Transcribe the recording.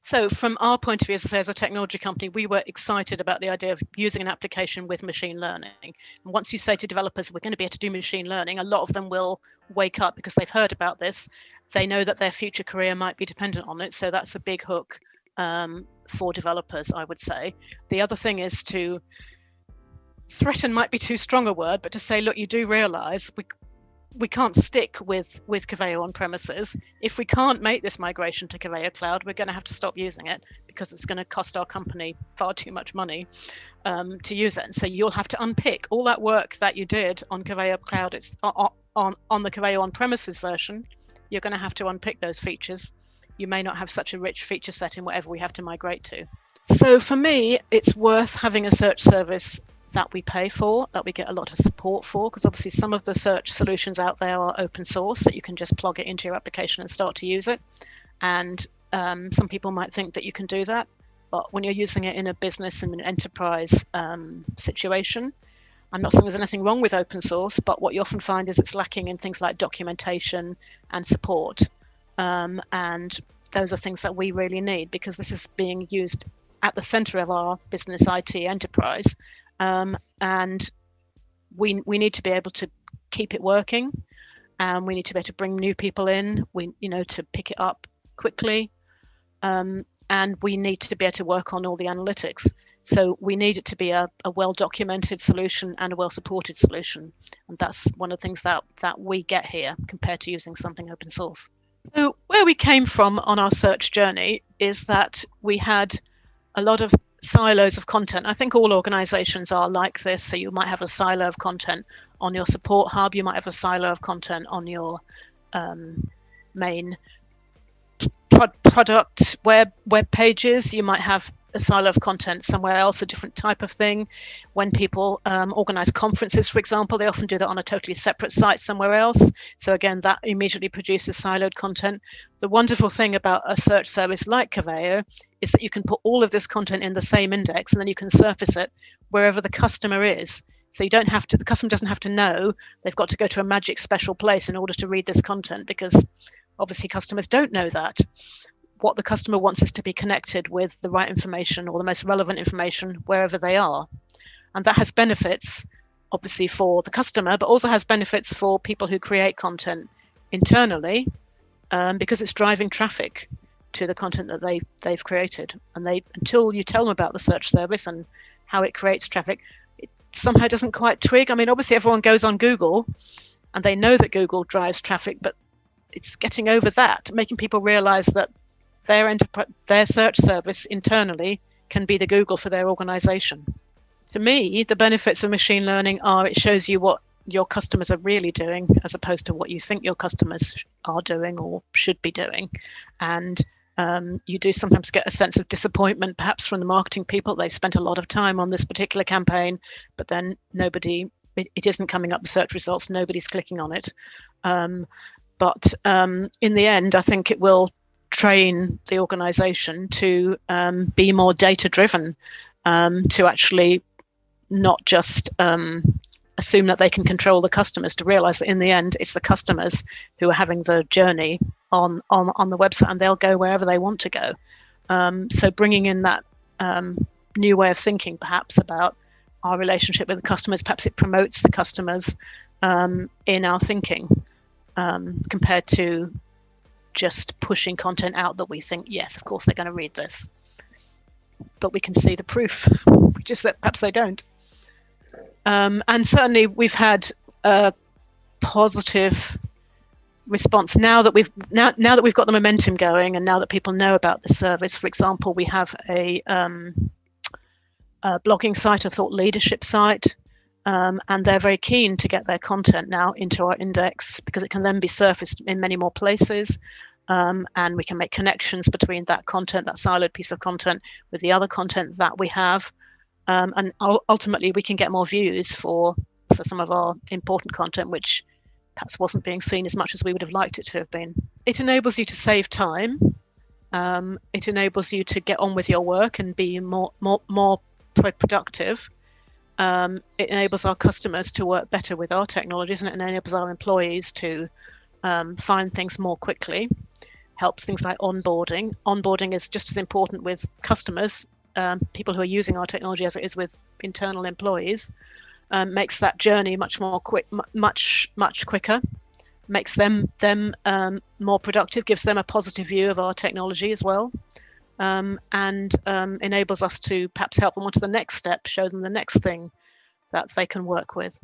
So from our point of view, as I say, as a technology company, we were excited about the idea of using an application with machine learning. And once you say to developers, we're going to be able to do machine learning, a lot of them will wake up because they've heard about this. They know that their future career might be dependent on it. So that's a big hook for developers, I would say. The other thing is to threaten might be too strong a word, but to say, look, you do realize we can't stick with Coveo on premises. If we can't make this migration to Coveo Cloud, we're going to have to stop using it because it's going to cost our company far too much money to use it. And so you'll have to unpick all that work that you did on Coveo Cloud. It's on the Coveo on premises version. You're going to have to unpick those features. You may not have such a rich feature set in whatever we have to migrate to. So for me, it's worth having a search service that we pay for, that we get a lot of support for, because obviously some of the search solutions out there are open source, that you can just plug it into your application and start to use it. And some people might think that you can do that, but when you're using it in a business and an enterprise situation, I'm not saying there's anything wrong with open source, but what you often find is it's lacking in things like documentation and support. And those are things that we really need, because this is being used at the center of our business IT enterprise. And we need to be able to keep it working, and we need to be able to bring new people in, to pick it up quickly, and we need to be able to work on all the analytics. So we need it to be a well-documented solution and a well-supported solution, and that's one of the things that we get here compared to using something open source. So where we came from on our search journey is that we had a lot of silos of content. I think all organizations are like this. So you might have a silo of content on your support hub. You might have a silo of content on your main product web pages. You might have a silo of content somewhere else, a different type of thing. When people organize conferences, for example, they often do that on a totally separate site somewhere else. So again, that immediately produces siloed content. The wonderful thing about a search service like Coveo is that you can put all of this content in the same index, and then you can surface it wherever the customer is. So the customer doesn't have to know they've got to go to a magic special place in order to read this content, because obviously customers don't know that. What the customer wants is to be connected with the right information or the most relevant information wherever they are. And that has benefits, obviously, for the customer, but also has benefits for people who create content internally, because it's driving traffic to the content that they've created. And until you tell them about the search service and how it creates traffic, it somehow doesn't quite twig. I mean, obviously everyone goes on Google and they know that Google drives traffic, but it's getting over that, making people realize that their search service internally can be the Google for their organization. To me, the benefits of machine learning are it shows you what your customers are really doing, as opposed to what you think your customers are doing or should be doing. And you do sometimes get a sense of disappointment, perhaps from the marketing people. They spent a lot of time on this particular campaign, but then it isn't coming up the search results. Nobody's clicking on it. But in the end, I think it will train the organization to be more data driven, to actually not just assume that they can control the customers, to realize that in the end it's the customers who are having the journey on the website, and they'll go wherever they want to go. So bringing in that new way of thinking, perhaps, about our relationship with the customers, perhaps it promotes the customers in our thinking, compared to just pushing content out that we think, yes, of course they're going to read this, but we can see the proof, which is that perhaps they don't. And certainly we've had a positive response now that we've got the momentum going, and now that people know about the service. For example, we have a blogging site, a thought leadership site, and they're very keen to get their content now into our index, because it can then be surfaced in many more places, and we can make connections between that content, that siloed piece of content, with the other content that we have, and ultimately we can get more views for some of our important content, which perhaps wasn't being seen as much as we would have liked it to have been. It enables you to save time. It enables you to get on with your work and be more productive. It enables our customers to work better with our technologies, and it enables our employees to find things more quickly, helps things like onboarding. Onboarding is just as important with customers, people who are using our technology, as it is with internal employees. Makes that journey much quicker, makes them more productive, gives them a positive view of our technology as well, and enables us to perhaps help them on to the next step, show them the next thing that they can work with.